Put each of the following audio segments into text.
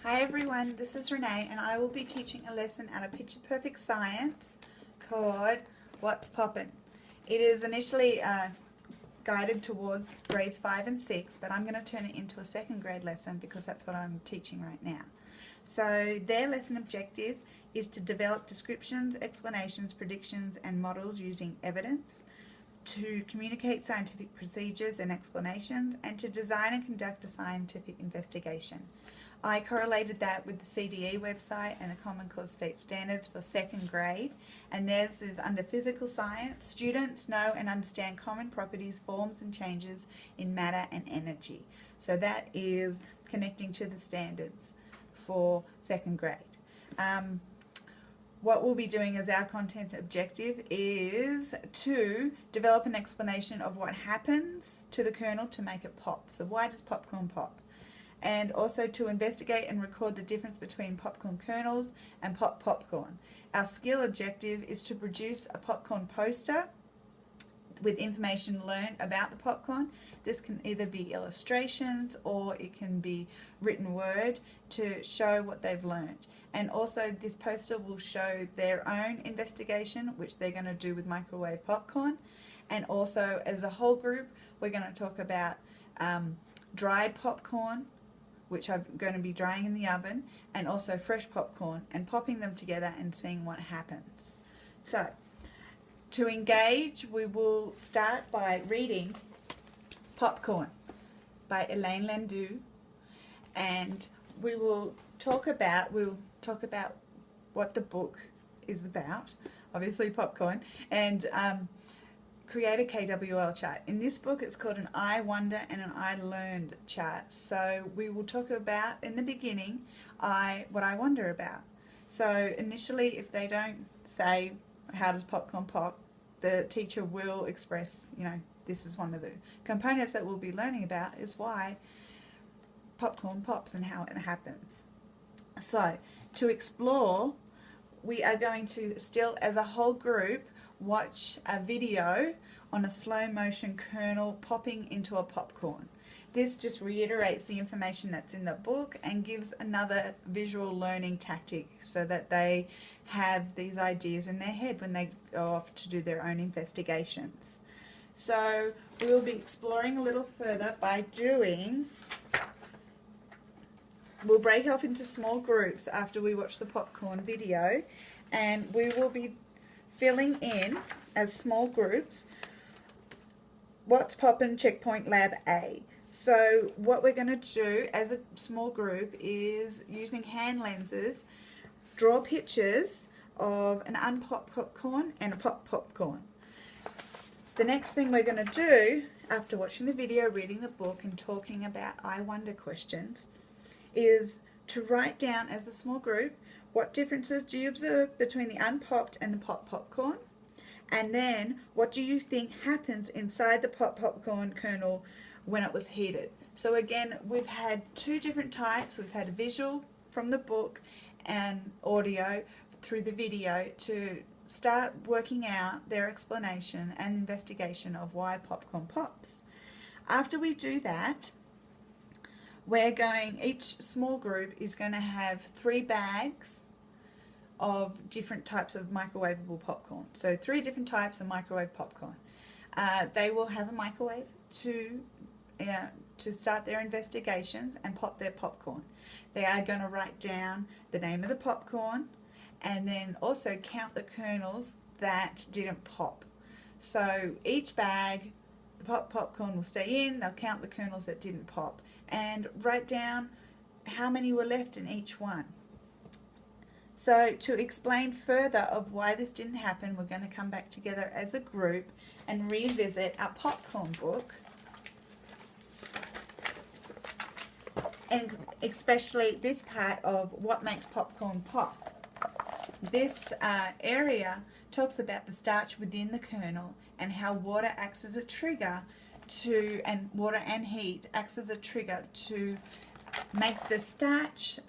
Hi everyone, this is Renee and I will be teaching a lesson out of Picture Perfect Science called What's Poppin'. It is initially guided towards grades 5 and 6, but I'm going to turn it into a second grade lesson because that's what I'm teaching right now. So their lesson objectives is to develop descriptions, explanations, predictions and models using evidence, to communicate scientific procedures and explanations, and to design and conduct a scientific investigation. I correlated that with the CDE website and the Common Core State Standards for second grade, and theirs is under physical science. Students know and understand common properties, forms and changes in matter and energy. So that is connecting to the standards for second grade. What we'll be doing as our content objective is to develop an explanation of what happens to the kernel to make it pop. So why does popcorn pop? And also to investigate and record the difference between popcorn kernels and popcorn. Our skill objective is to produce a popcorn poster with information learned about the popcorn. This can either be illustrations or it can be written word to show what they've learned. And also this poster will show their own investigation, which they're going to do with microwave popcorn. And also as a whole group, we're going to talk about dried popcorn, which I'm going to be drying in the oven, and also fresh popcorn, and popping them together and seeing what happens. So, to engage, we will start by reading Popcorn by Elaine Landau, and we'll talk about what the book is about, obviously popcorn, and create a KWL chart. In this book it's called an I wonder and an I learned chart. So we will talk about, in the beginning, what I wonder about. So initially, if they don't say how does popcorn pop, the teacher will express, this is one of the components that we'll be learning about, is why popcorn pops and how it happens. So to explore, we are going to still, as a whole group, watch a video on a slow motion kernel popping into a popcorn. This just reiterates the information that's in the book and gives another visual learning tactic so that they have these ideas in their head when they go off to do their own investigations. So we will be exploring a little further by we'll break off into small groups after we watch the popcorn video, and we will be filling in as small groups What's Poppin' Checkpoint Lab A. So what we're going to do as a small group is, using hand lenses, draw pictures of an unpopped popcorn and a popped popcorn. The next thing we're going to do, after watching the video, reading the book and talking about I wonder questions, is to write down as a small group, what differences do you observe between the unpopped and the popped popcorn? And then, what do you think happens inside the popped popcorn kernel when it was heated? So again, we've had two different types. We've had visual from the book and audio through the video to start working out their explanation and investigation of why popcorn pops. After we do that, each small group is going to have 3 bags of different types of microwavable popcorn. So 3 different types of microwave popcorn. They will have a microwave to start their investigations and pop their popcorn. They are going to write down the name of the popcorn and then also count the kernels that didn't pop. So each bag, the popcorn will stay in, they'll count the kernels that didn't pop and write down how many were left in each one. So to explain further of why this didn't happen, we're going to come back together as a group and revisit our popcorn book, and especially this part of what makes popcorn pop. This area talks about the starch within the kernel and how water acts as a trigger and water and heat acts as a trigger to make the starch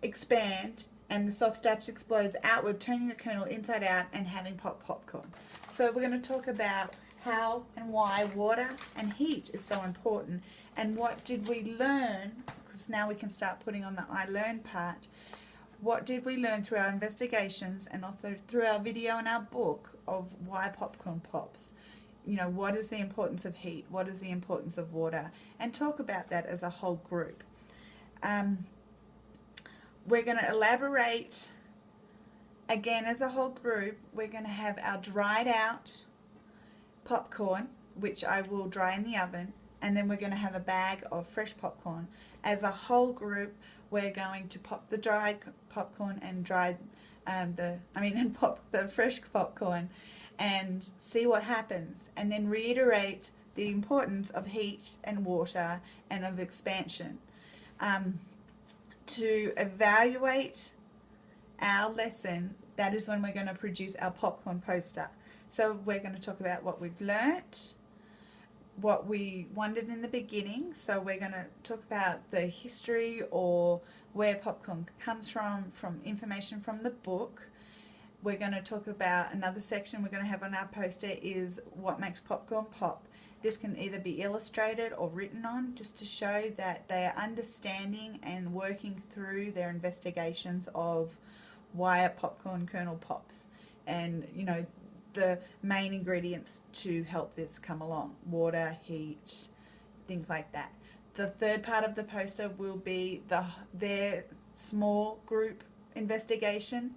expand, and the soft starch explodes outward, turning the kernel inside out and having popcorn. So we're going to talk about how and why water and heat is so important, and what did we learn, because now we can start putting on the I learned part. What did we learn through our investigations and also through our video and our book of why popcorn pops? You know, what is the importance of heat? What is the importance of water? And talk about that as a whole group. We're going to elaborate again as a whole group. We're going to have our dried out popcorn, which I will dry in the oven, and then we're going to have a bag of fresh popcorn. As a whole group, we're going to pop the dried popcorn and pop the fresh popcorn and see what happens, and then reiterate the importance of heat and water and of expansion. To evaluate our lesson, that is when we're going to produce our popcorn poster. So we're going to talk about what we've learnt, what we wondered in the beginning. So we're going to talk about the history or where popcorn comes from information from the book. We're going to talk about another section we're going to have on our poster is what makes popcorn pop. This can either be illustrated or written on, just to show that they are understanding and working through their investigations of why a popcorn kernel pops, and you know, the main ingredients to help this come along: water, heat, things like that. The third part of the poster will be their small group investigation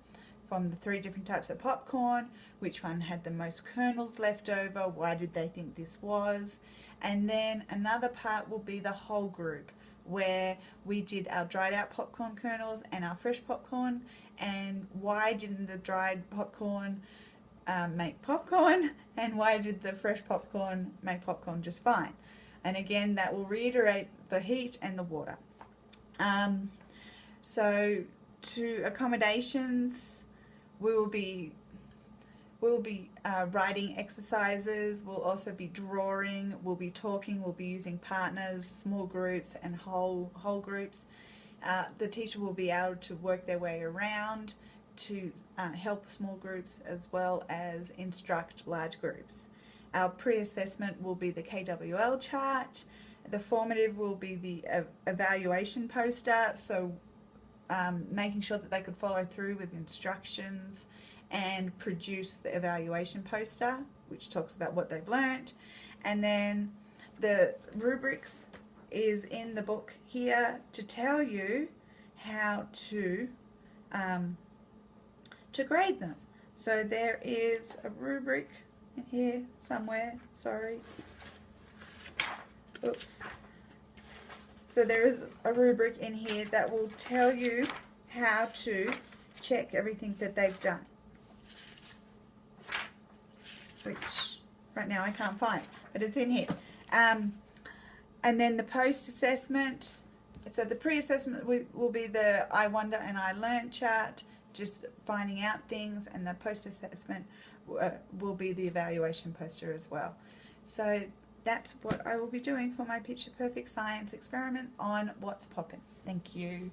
from the 3 different types of popcorn, which one had the most kernels left over, why did they think this was, and then another part will be the whole group, where we did our dried out popcorn kernels and our fresh popcorn, and why didn't the dried popcorn make popcorn, and why did the fresh popcorn make popcorn just fine. And again, that will reiterate the heat and the water. So to accommodations, we will be writing exercises, we'll also be drawing, we'll be talking, we'll be using partners, small groups and whole groups. The teacher will be able to work their way around to help small groups as well as instruct large groups. Our pre-assessment will be the KWL chart. The formative will be the evaluation poster, so making sure that they could follow through with instructions and produce the evaluation poster, which talks about what they've learnt. And then the rubrics is in the book here to tell you how to grade them. So there is a rubric in here somewhere, sorry. Oops. So there is a rubric in here that will tell you how to check everything that they've done, which right now I can't find, but it's in here. And then the post-assessment, so the pre-assessment will be the I wonder and I learned chart, just finding out things, and the post-assessment will be the evaluation poster as well. So that's what I will be doing for my Picture Perfect Science experiment on What's Poppin'. Thank you.